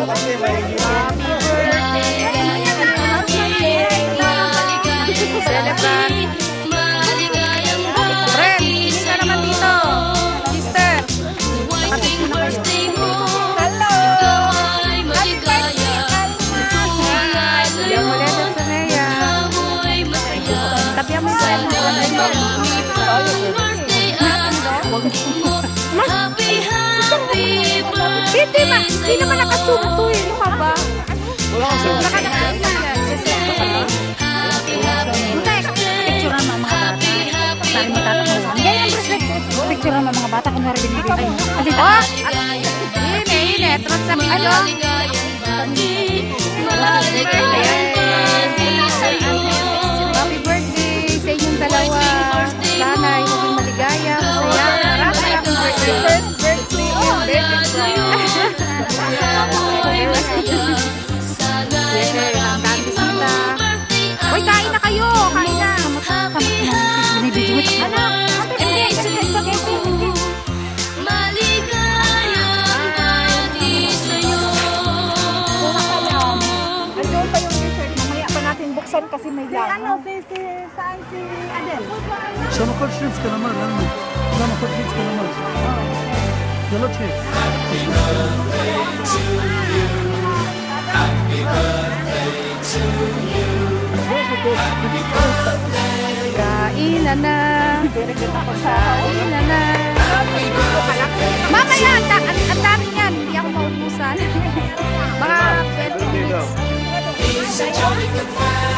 kasi may Celebrant. Friend, hindi ka naman dito. Sister. Nakapit na kayo. Hello! Happy birthday, Alma! Yung ulit sa Sanaya. Tabihan mo sa Hindi naman nakasuto eh. Ano ka ba? wala kasi. Picturean mo mga bata. Saan mo tatangawan? Ganyan, picturean mo mga bata. Kung narinig kayo. Oh! Ine. Trot sa ano? Happy birthday sa inyong dalawa. Sana ay maging maligaya, masaya. Maraming happy birthday. First birthday and birthday. Uy, kain na kayo! Kain na! Binibidyo mo ito. Maligayang party sa'yo. Nandiyon pa yung dessert. Mamaya pa natin buksan kasi may lang. Saan si Adel? Sama ko chips ka naman. Sama ko chips ka naman. Yellow chips. Happy birthday to you. Happy birthday to you. Happy birthday. Kainan na. Kainan na. Mamaya, ang dami yan. Hindi ako maubusan. Mga 20 minutes.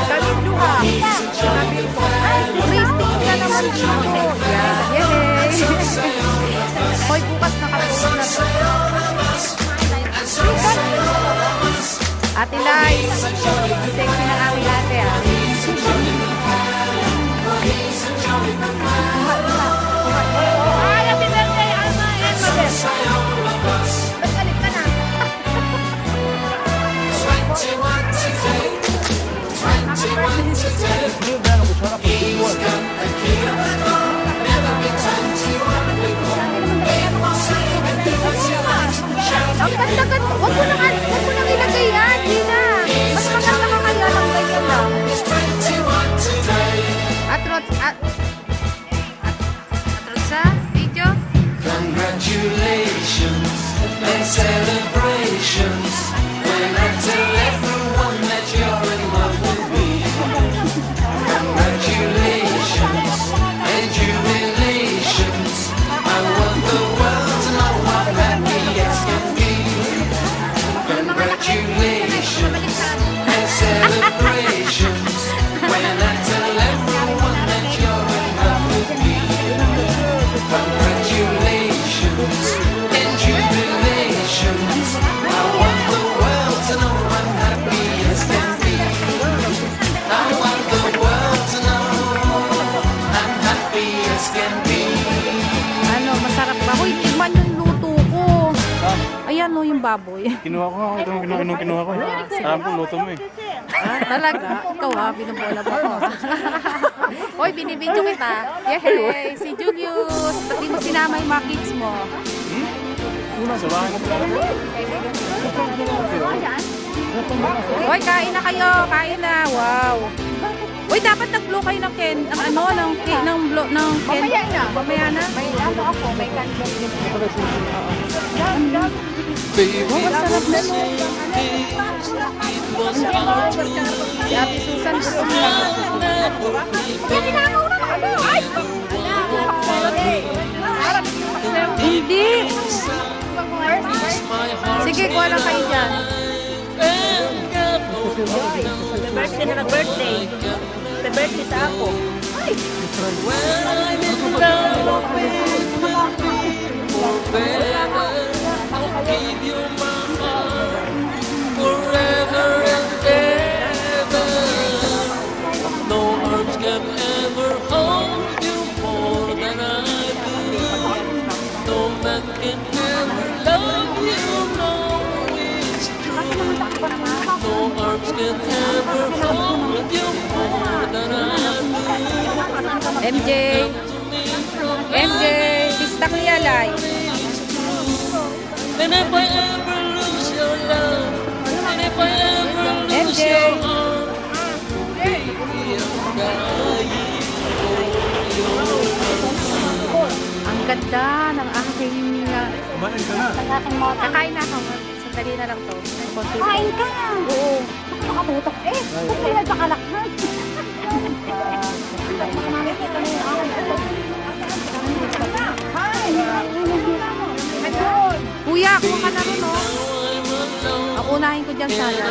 Daming luha. Christy ka naman dito. Yay! Hoy, bukas nakapagod na to. Ate Lai, sexy ng aming ate ah. Ay, happy birthday, Alma and Mabel. Ba't galit ka na? 21 today. 21 today. He's got the key of the door. Never be 21 before. Ang ganda-ganda. Huwag mo nang ilagay yan, Gina. Mas maganda ka kaya lang ganyan lang. He's 21 today. Atrot sa video. Congratulations and celebrations when I tell everyone that you're in love with me. Congratulations and jubilations. I want the world to know I'm happy as can be. Congratulations and celebrations when I tell everyone that you're in love with me. Congratulations and jubilations. I want the world to know I'm happy as can be. I want the world to know I'm happy as can be. Ano, masarap ba? Hoy, tikman yung luto ko. Ayan o, yung baboy. Kinuha ko. Ito yung kinuha ko. Alam ko, luto mo eh. Ah, talaga? Ikaw ha, binubola mo ako. Hoy, binibidyo kita. Yehey, si Julius. Ba't di mo sinama yung mga kids mo? Una, sa bahay na pala. Hoy, kain na kayo. Kain na. Wow. Hoy, dapat nag-blow kayo ng ken. Ng ano, ng ken. Mamaya na. Mamaya na. May ano ako. May candle. Baby, Masarap na no. Si Ate Susan gusto mo. Hindi. Sige, kuha lang kayo dyan. May birthday na nag-birthday. May birthday sa ako. when I'm in love forever, I'll give you my heart forever and ever. No arms can ever hold you more than I do. No man can ever love you, no, it's true. No arms can ever hold you more than I do. MJ. MJ. Pista Clear Light. And if I ever lose your love, ganda ng aking... Kumain ka na. Kakain na ako. Sandali na lang to. Konti. Kain ka! Oo. Nakatutok eh. Kung may nagpakalakhan. Kuya, kuha ka na rin, oh. Ang unahin ko dyan sana.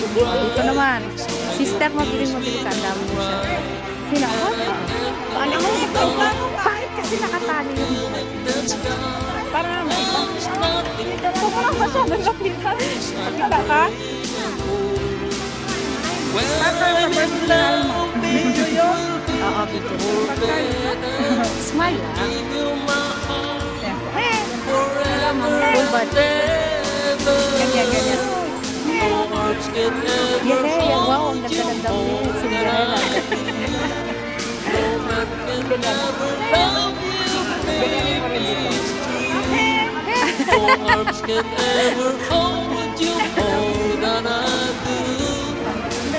Ito naman. Sister, mabilis ka. Ang dami mo siya. Sino? Paano mo ito? Bakit kasi nakatali yun? Parang sobrang masyadong kapitan. Kita ka? Video yun? Oo, bito. Smile, ah. Full body. Ganyan. Yeah, wow, ang ganda-ganda mo. Cinderella. No arms can ever hold you more than I do.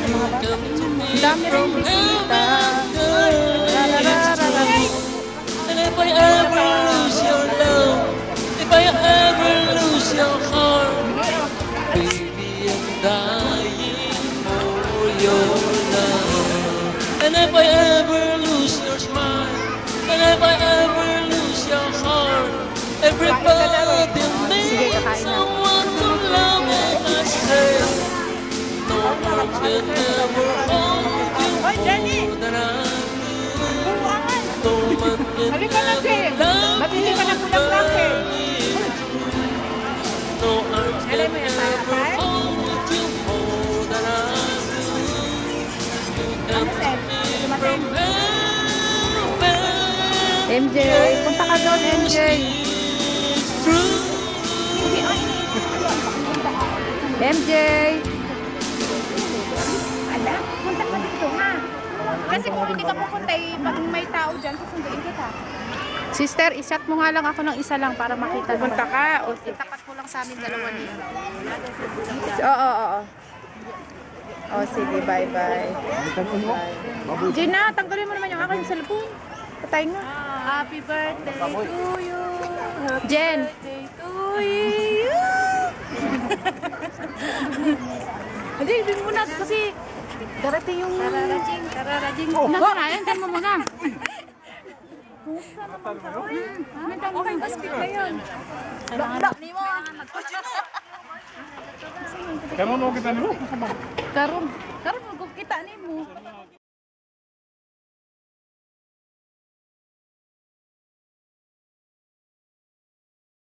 You come to me Dami rin from bisita. and if I ever lose your love, if I ever lose your heart, baby, I'm dying for your love. And if I ever lose your smile, and if I ever lose your heart, everybody needs someone to love, and I say, no words can ever hold you more than I do. No man can ever love you better. No arms can ever hold you more than I do. You come to me from heaven. MJ, punta ka doon, MJ. MJ. Ala, punta ka dito ha. Kasi kung hindi ka pupunta eh, pag may tao dyan, susunduin kita. Sister, isat mo nga lang ako ng isa lang para makita naman. Punta ka o Itapat mo lang sa amin dalawa niya. Oo. Oh, sige, bye-bye. Gina, tanggalin mo naman yung aking cellphone. Patay nga. Happy birthday to you. Jen. Hindi, hindi mo na kasi darating yung... Tararajing. Nasaan? Diyan mo muna. Okay, basket na yun. Kamu mau kita dulu? Karon magkukita ni mo.